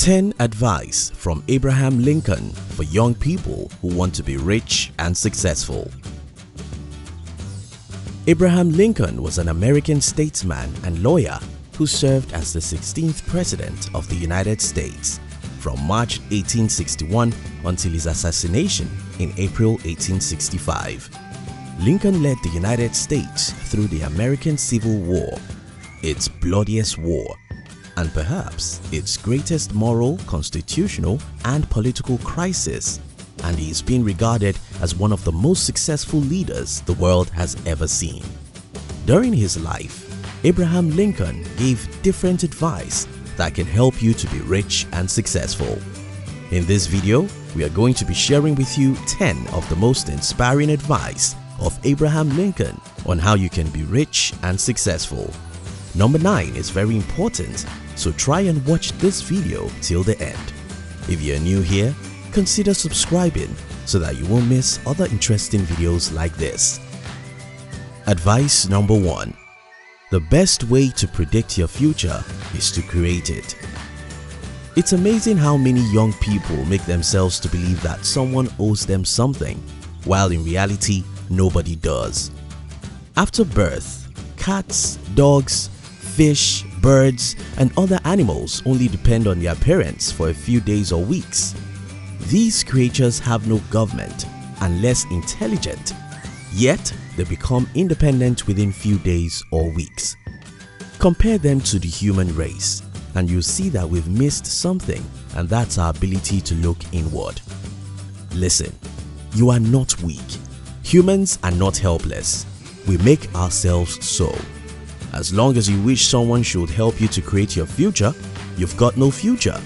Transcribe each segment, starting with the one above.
10 Advice from Abraham Lincoln for young people who want to be rich and successful. Abraham Lincoln was an American statesman and lawyer who served as the 16th President of the United States from March 1861 until his assassination in April 1865. Lincoln led the United States through the American Civil War, its bloodiest war, and perhaps its greatest moral, constitutional, and political crisis, and he is being regarded as one of the most successful leaders the world has ever seen. During his life, Abraham Lincoln gave different advice that can help you to be rich and successful. In this video, we are going to be sharing with you 10 of the most inspiring advice of Abraham Lincoln on how you can be rich and successful. Number 9 is very important, so try and watch this video till the end. If you're new here, consider subscribing so that you won't miss other interesting videos like this. Advice number 1. The best way to predict your future is to create it. It's amazing how many young people make themselves to believe that someone owes them something, while in reality, nobody does. After birth, cats, dogs, fish, birds, and other animals only depend on their parents for a few days or weeks. These creatures have no government and less intelligent, yet they become independent within few days or weeks. Compare them to the human race and you'll see that we've missed something, and that's our ability to look inward. Listen, you are not weak. Humans are not helpless. We make ourselves so. As long as you wish someone should help you to create your future, you've got no future.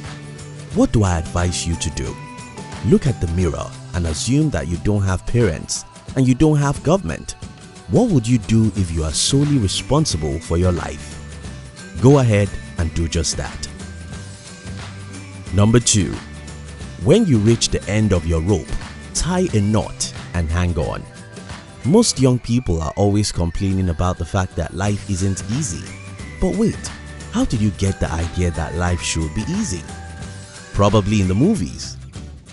What do I advise you to do? Look at the mirror and assume that you don't have parents and you don't have government. What would you do if you are solely responsible for your life? Go ahead and do just that. Number 2. When you reach the end of your rope, tie a knot and hang on. Most young people are always complaining about the fact that life isn't easy. But wait, how did you get the idea that life should be easy? Probably in the movies.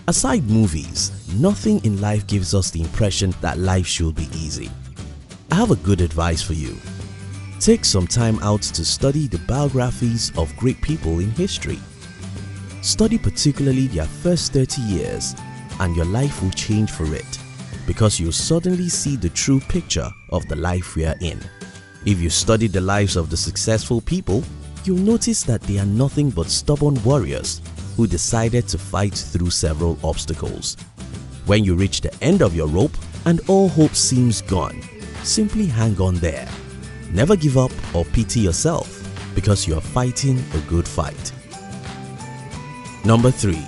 Aside movies, nothing in life gives us the impression that life should be easy. I have a good advice for you. Take some time out to study the biographies of great people in history. Study particularly their first 30 years and your life will change for it, because you'll suddenly see the true picture of the life we are in. If you study the lives of the successful people, you'll notice that they are nothing but stubborn warriors who decided to fight through several obstacles. When you reach the end of your rope and all hope seems gone, simply hang on there. Never give up or pity yourself, because you are fighting a good fight. Number 3.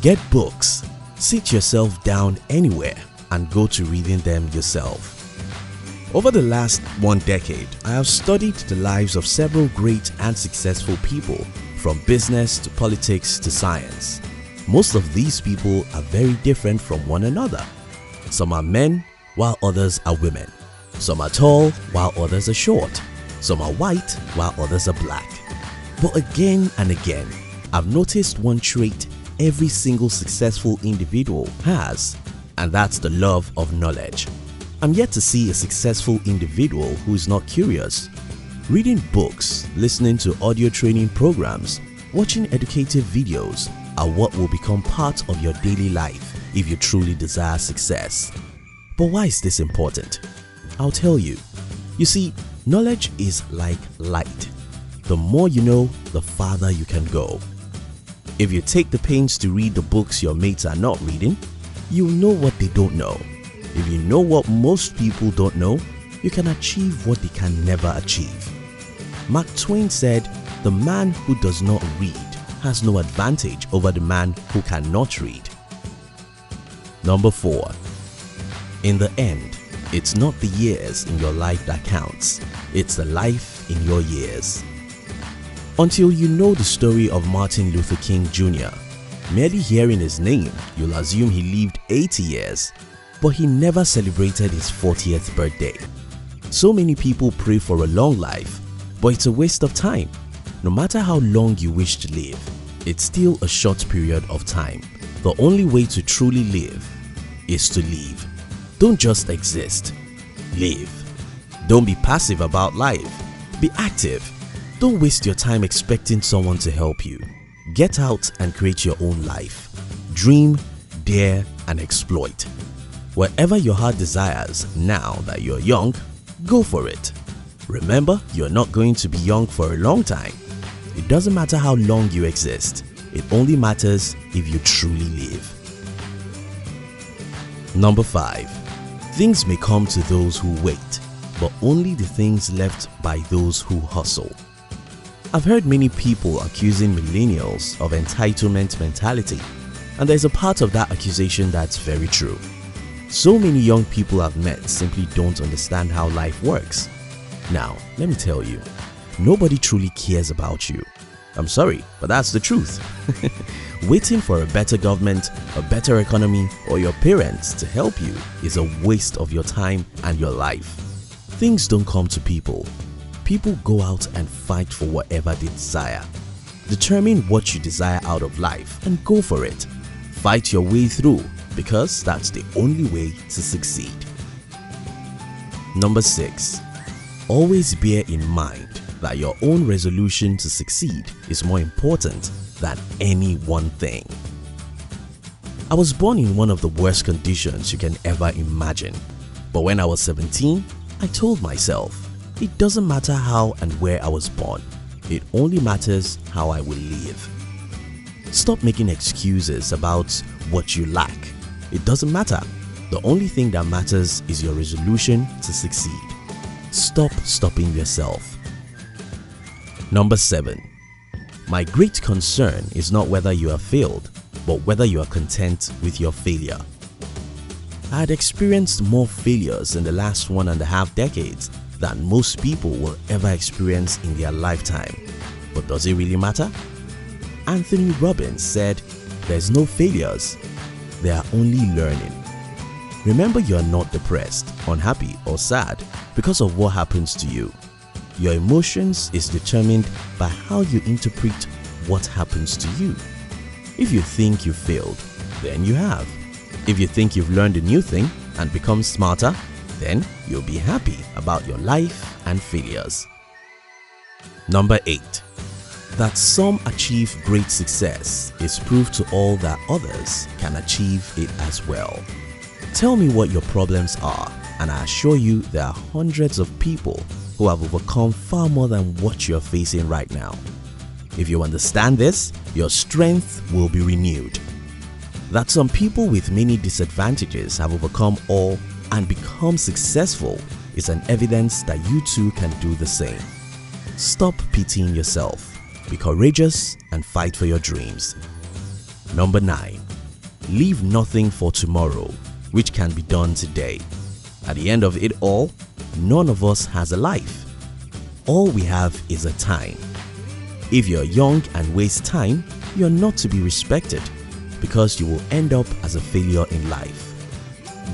Get books. Sit yourself down anywhere and go to reading them yourself. Over the last 1 decade, I have studied the lives of several great and successful people, from business to politics to science. Most of these people are very different from one another. Some are men while others are women. Some are tall while others are short. Some are white while others are black. But again and again, I've noticed one trait every single successful individual has, and that's the love of knowledge. I'm yet to see a successful individual who is not curious. Reading books, listening to audio training programs, watching educative videos are what will become part of your daily life if you truly desire success. But why is this important? I'll tell you. You see, knowledge is like light. The more you know, the farther you can go. If you take the pains to read the books your mates are not reading, you'll know what they don't know. If you know what most people don't know, you can achieve what they can never achieve. Mark Twain said, "The man who does not read has no advantage over the man who cannot read." Number 4. In the end, it's not the years in your life that counts, it's the life in your years. Until you know the story of Martin Luther King Jr., merely hearing his name, you'll assume he lived 80 years, but he never celebrated his 40th birthday. So many people pray for a long life, but it's a waste of time. No matter how long you wish to live, it's still a short period of time. The only way to truly live is to live. Don't just exist, live. Don't be passive about life, be active. Don't waste your time expecting someone to help you. Get out and create your own life. Dream, dare, and exploit. Whatever your heart desires now that you're young, go for it. Remember, you're not going to be young for a long time. It doesn't matter how long you exist. It only matters if you truly live. Number 5. Things may come to those who wait, but only the things left by those who hustle. I've heard many people accusing millennials of entitlement mentality, and there's a part of that accusation that's very true. So many young people I've met simply don't understand how life works. Now, let me tell you, nobody truly cares about you. I'm sorry, but that's the truth. Waiting for a better government, a better economy, or your parents to help you is a waste of your time and your life. Things don't come to people. People go out and fight for whatever they desire. Determine what you desire out of life and go for it. Fight your way through, because that's the only way to succeed. Number 6. Always bear in mind that your own resolution to succeed is more important than any one thing. I was born in one of the worst conditions you can ever imagine. But when I was 17, I told myself, it doesn't matter how and where I was born. It only matters how I will live. Stop making excuses about what you lack. It doesn't matter. The only thing that matters is your resolution to succeed. Stop stopping yourself. Number 7. My great concern is not whether you have failed, but whether you are content with your failure. I had experienced more failures in the last 1.5 decades than most people will ever experience in their lifetime. But does it really matter? Anthony Robbins said, "There's no failures, there are only learning." Remember, you are not depressed, unhappy, or sad because of what happens to you. Your emotions is determined by how you interpret what happens to you. If you think you failed, then you have. If you think you've learned a new thing and become smarter, then you'll be happy about your life and failures. Number 8. That some achieve great success is proof to all that others can achieve it as well. Tell me what your problems are, and I assure you there are hundreds of people who have overcome far more than what you're facing right now. If you understand this, your strength will be renewed. That some people with many disadvantages have overcome all and become successful is an evidence that you too can do the same. Stop pitying yourself. Be courageous and fight for your dreams. Number 9. Leave nothing for tomorrow, which can be done today. At the end of it all, none of us has a life. All we have is a time. If you're young and waste time, you're not to be respected because you will end up as a failure in life.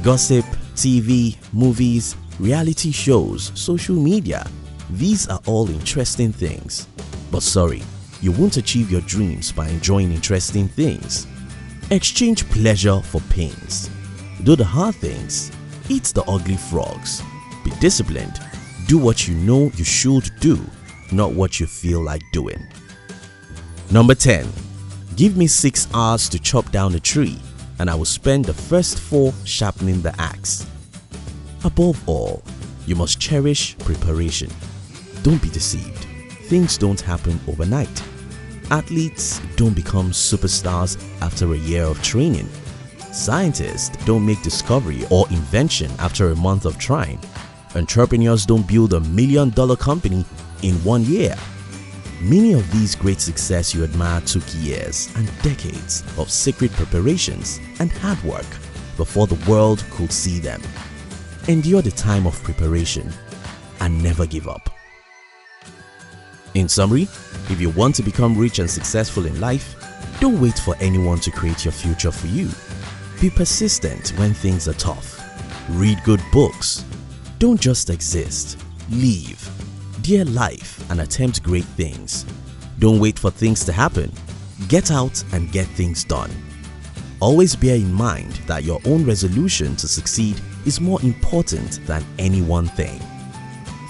Gossip, TV, movies, reality shows, social media, these are all interesting things. But sorry, you won't achieve your dreams by enjoying interesting things. Exchange pleasure for pains. Do the hard things. Eat the ugly frogs. Be disciplined. Do what you know you should do, not what you feel like doing. Number 10. Give me 6 hours to chop down a tree, and I will spend the first 4 sharpening the axe. Above all, you must cherish preparation. Don't be deceived. Things don't happen overnight. Athletes don't become superstars after a year of training. Scientists don't make discovery or invention after a month of trying. Entrepreneurs don't build $1 million company in 1 year. Many of these great success you admire took years and decades of secret preparations and hard work before the world could see them. Endure the time of preparation and never give up. In summary, if you want to become rich and successful in life, don't wait for anyone to create your future for you. Be persistent when things are tough. Read good books. Don't just exist, live. Dear life and attempt great things. Don't wait for things to happen. Get out and get things done. Always bear in mind that your own resolution to succeed is more important than any one thing.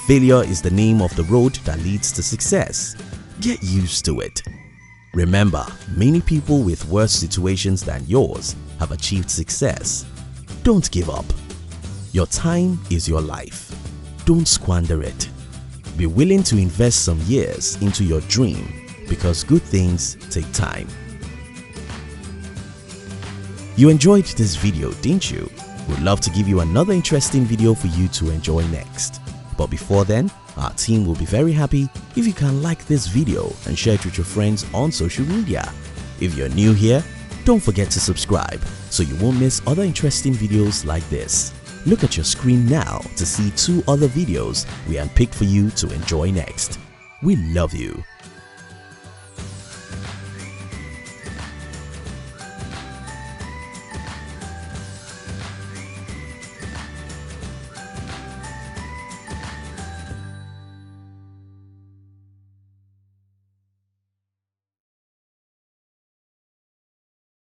Failure is the name of the road that leads to success. Get used to it. Remember, many people with worse situations than yours have achieved success. Don't give up. Your time is your life. Don't squander it. Be willing to invest some years into your dream because good things take time. You enjoyed this video, didn't you? We'd love to give you another interesting video for you to enjoy next. But before then, our team will be very happy if you can like this video and share it with your friends on social media. If you're new here, don't forget to subscribe so you won't miss other interesting videos like this. Look at your screen now to see 2 other videos we handpicked for you to enjoy next. We love you.